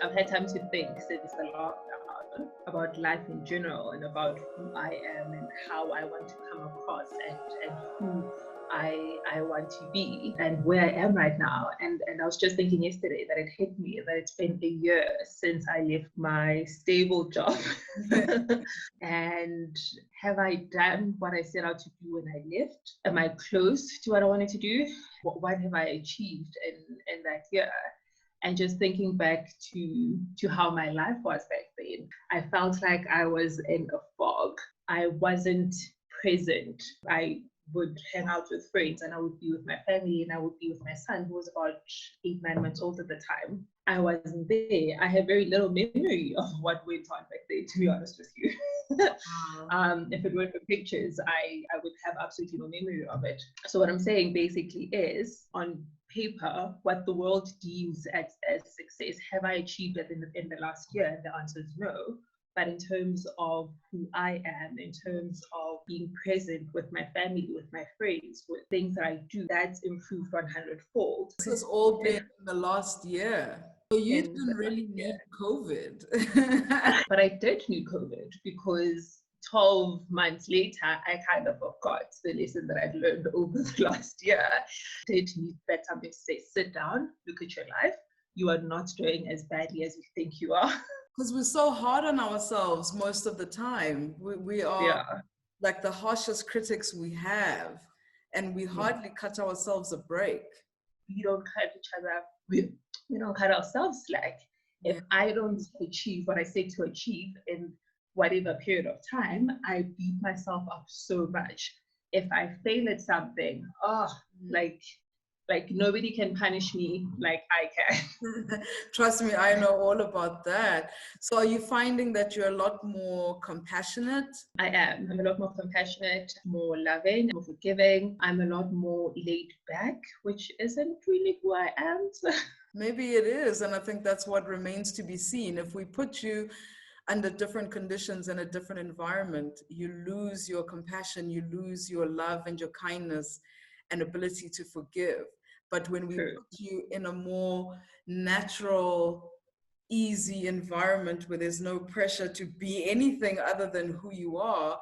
I've had time to think since the lockdown about life in general and about who I am and how I want to come across and who I want to be and where I am right now. And I was just thinking yesterday that it hit me that it's been a year since I left my stable job. And have I done what I set out to do when I left? Am I close to what I wanted to do? What have I achieved in that year? And just thinking back to how my life was back then, I felt like I was in a fog. I wasn't present. I would hang out with friends and I would be with my family and I would be with my son who was about 8, 9 months old at the time. I wasn't there. I have very little memory of what went on back then, to be honest with you. If it weren't for pictures, I would have absolutely no memory of it. So what I'm saying basically is, on paper, what the world deems as success, have I achieved it in the last year? And the answer is no. But in terms of who I am, in terms of being present with my family, with my friends, with things that I do, that's improved 100-fold. This has all been in the last year. So you didn't really need COVID. But I did need COVID because 12 months later, I kind of forgot the lesson that I'd learned over the last year. I did need that something to say, sit down, look at your life. You are not doing as badly as you think you are. Because we're so hard on ourselves most of the time. We are like the harshest critics we have, and we hardly cut ourselves a break. We don't cut each other. We don't cut ourselves slack. If I don't achieve what I say to achieve in whatever period of time, I beat myself up so much. If I fail at something, like nobody can punish me like I can. Trust me, I know all about that. So are you finding that you're a lot more compassionate? I am. I'm a lot more compassionate, more loving, more forgiving. I'm a lot more laid back, which isn't really who I am. Maybe it is. And I think that's what remains to be seen. If we put you under different conditions in a different environment, you lose your compassion, you lose your love and your kindness and ability to forgive. But when we put you in a more natural, easy environment where there's no pressure to be anything other than who you are,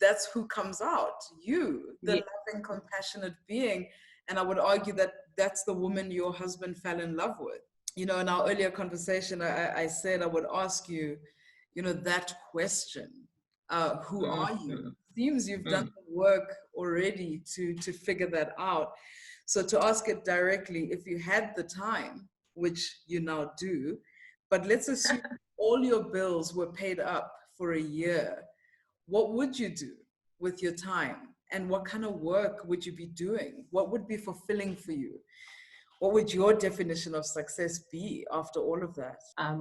that's who comes out, you, the loving, compassionate being. And I would argue that that's the woman your husband fell in love with. You know, in our earlier conversation, I said I would ask you, you know, that question, who are you? Seems you've done the work already to figure that out. So to ask it directly, if you had the time, which you now do, but let's assume all your bills were paid up for a year, what would you do with your time? And what kind of work would you be doing? What would be fulfilling for you? What would your definition of success be after all of that?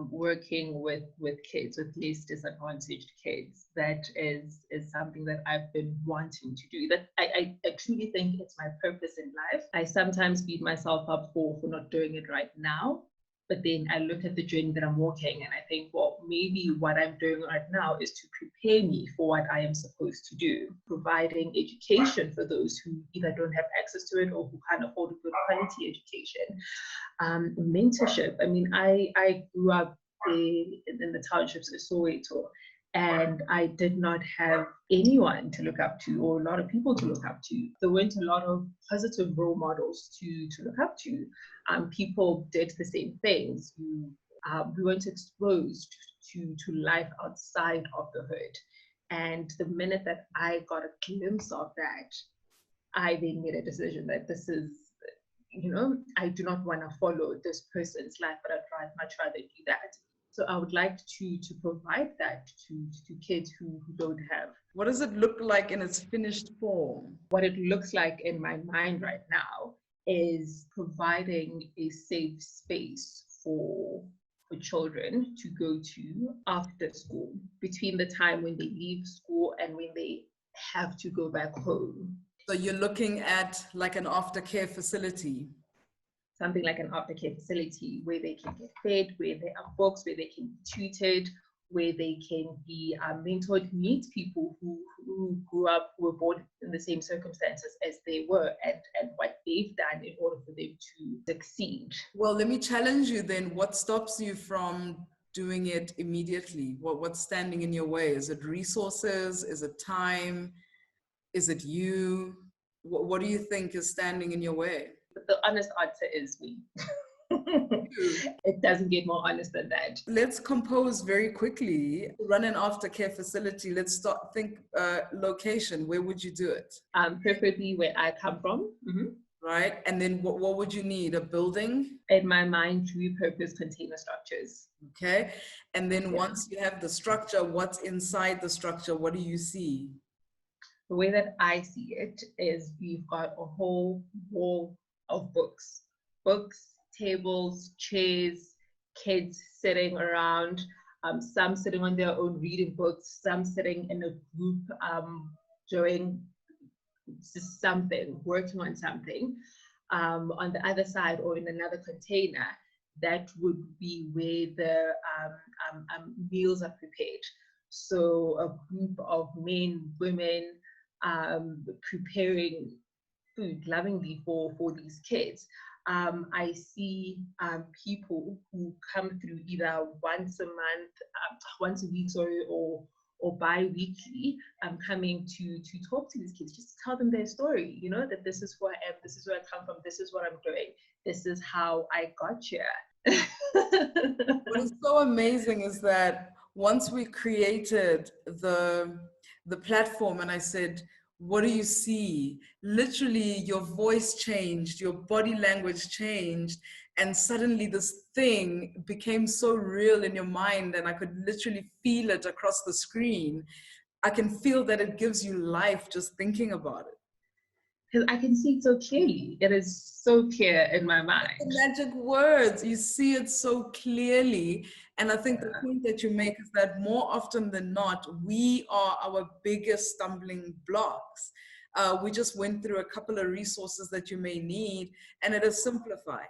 Working with kids, with least disadvantaged kids. That is something that I've been wanting to do. That I truly think it's my purpose in life. I sometimes beat myself up for not doing it right now. But then I look at the journey that I'm walking and I think, well, maybe what I'm doing right now is to prepare me for what I am supposed to do, providing education for those who either don't have access to it or who can't afford a good quality education. Mentorship. I mean, I grew up in the townships of Soweto, and I did not have anyone to look up to or a lot of people to look up to. There weren't a lot of positive role models to look up to. People did the same things. We weren't exposed to life outside of the hood. And the minute that I got a glimpse of that, I then made a decision that this is, you know, I do not want to follow this person's life, but I'd much rather do that. So I would like to provide that to kids who don't have. What does it look like in its finished form? What it looks like in my mind right now is providing a safe space for children to go to after school, between the time when they leave school and when they have to go back home. So you're looking at like an aftercare facility? Something like an aftercare facility where they can get fed, where there are books, where they can be tutored, where they can be mentored, meet people who grew up, who were born in the same circumstances as they were, and what they've done in order for them to succeed. Well, let me challenge you then. What stops you from doing it immediately? What's standing in your way? Is it resources? Is it time? Is it you? What do you think is standing in your way? But the honest answer is me. It doesn't get more honest than that. Let's compose very quickly. Run an aftercare facility. Let's think location. Where would you do it? Preferably where I come from. Right. And then what would you need? A building? In my mind, repurpose container structures. Okay. And then once you have the structure, what's inside the structure? What do you see? The way that I see it is we've got a whole wall of books, tables, chairs, kids sitting around, some sitting on their own reading books, some sitting in a group doing something, working on something. On the other side or in another container, that would be where the meals are prepared. So a group of men, women preparing food lovingly for these kids. I see people who come through either once a month, once a week, sorry, or bi-weekly, coming to talk to these kids, just tell them their story, you know, that this is who I am, this is where I come from, this is what I'm doing, this is how I got here. What is so amazing is that once we created the platform and I said, what do you see? Literally your voice changed, your body language changed, and suddenly this thing became so real in your mind and I could literally feel it across the screen. I can feel that it gives you life just thinking about it. Because I can see it so clearly. It is so clear in my mind. The magic words, you see it so clearly. And I think the point that you make is that more often than not, we are our biggest stumbling blocks. We just went through a couple of resources that you may need, and it is simplified.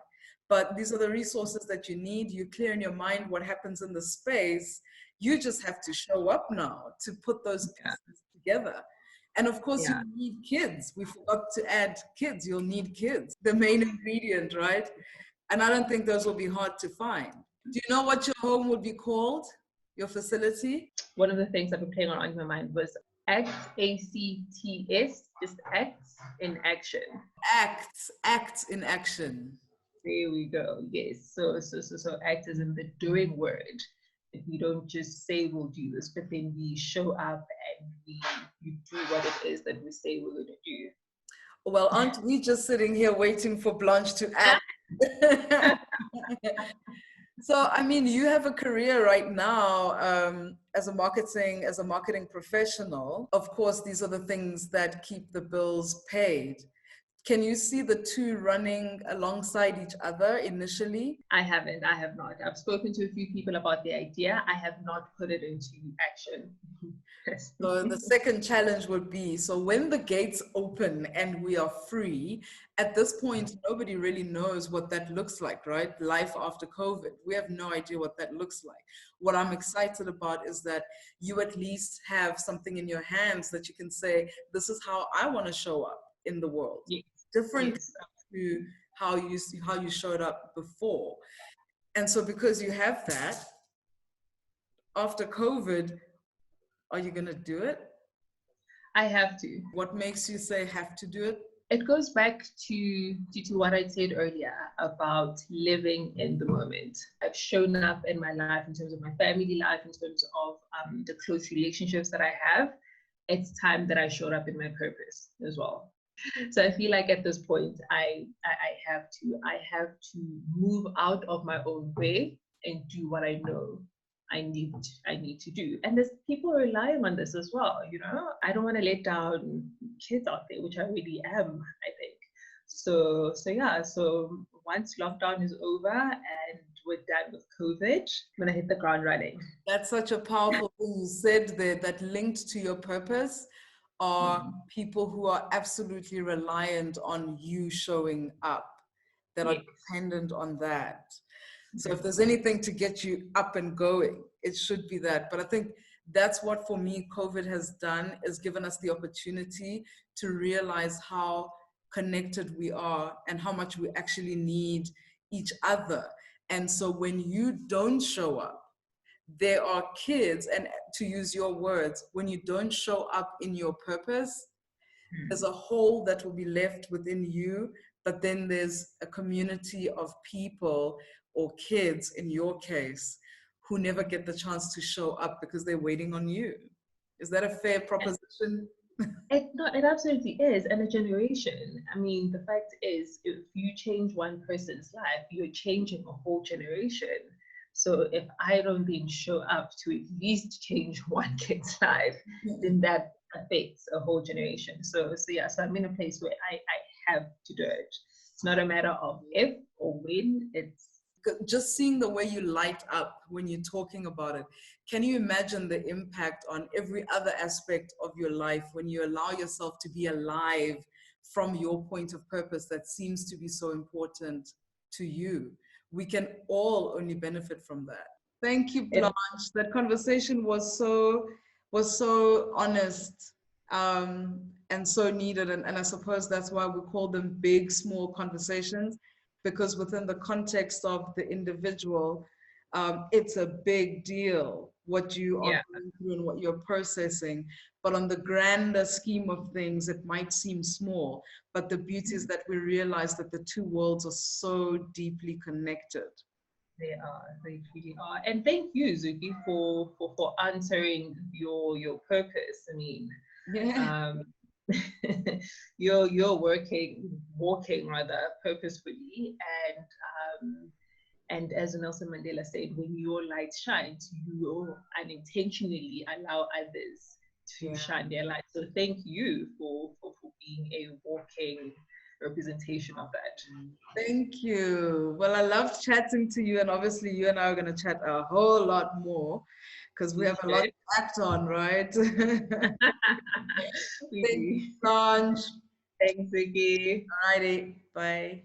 But these are the resources that you need. You clear in your mind what happens in the space. You just have to show up now to put those pieces together. And of course, you need kids. We forgot to add kids. You'll need kids, the main ingredient, right? And I don't think those will be hard to find. Do you know what your home would be called, your facility? One of the things I've been playing on in my mind was ACTS, ACTS, just acts in action. Acts in action. There we go. Yes. So act is in the doing word. If we don't just say we'll do this, but then we show up and we do what it is that we say we're going to do. Well, aren't we just sitting here waiting for Blanche to act? So, I mean, you have a career right now as a marketing professional. Of course, these are the things that keep the bills paid. Can you see the two running alongside each other initially? I have not. I've spoken to a few people about the idea. I have not put it into action. So the second challenge would be, so when the gates open and we are free, at this point, nobody really knows what that looks like, right? Life after COVID. We have no idea what that looks like. What I'm excited about is that you at least have something in your hands that you can say, this is how I want to show up in the world. Yes. Different to how you showed up before. And so because you have that, after COVID, are you going to do it? I have to. What makes you say have to do it? It goes back to what I said earlier about living in the moment. I've shown up in my life in terms of my family life, in terms of the close relationships that I have. It's time that I showed up in my purpose as well. So I feel like at this point, I have to move out of my own way and do what I know I need to do. And there's people relying on this as well, you know. I don't want to let down kids out there, which I really am, I think. So once lockdown is over and we're done with COVID, I'm gonna hit the ground running. That's such a powerful thing you said there, that linked to your purpose are people who are absolutely reliant on you showing up, that are dependent on that. So if there's anything to get you up and going, it should be that. But I think that's what, for me, COVID has done, is given us the opportunity to realize how connected we are and how much we actually need each other. And so when you don't show up, there are kids, and to use your words, when you don't show up in your purpose, there's a hole that will be left within you, but then there's a community of people, or kids in your case, who never get the chance to show up because they're waiting on you. Is that a fair proposition? No, it absolutely is. And a generation. I mean, the fact is, if you change one person's life, you're changing a whole generation. So if I don't then show up to at least change one kid's life, then that affects a whole generation. So yeah, so I'm in a place where I have to do it. It's not a matter of if or when, it's just seeing the way you light up when you're talking about it. Can you imagine the impact on every other aspect of your life when you allow yourself to be alive from your point of purpose that seems to be so important to you? We can all only benefit from that. Thank you, Blanche. That conversation was so honest, and so needed. And I suppose that's why we call them big, small conversations, because within the context of the individual, it's a big deal what you are going through and what you're processing. But on the grander scheme of things, it might seem small. But the beauty is that we realize that the two worlds are so deeply connected. They are, they really are. And thank you, Zuki, for answering your purpose. I mean, you're walking rather purposefully, and as Nelson Mandela said, when your light shines, you unintentionally allow others to shine their light. So thank you for being a walking representation of that. Thank you. Well, I loved chatting to you, and obviously you and I are going to chat a whole lot more because we have a lot to act on, right? Thank you, Blanche. Thanks, Vicky. Alrighty, bye.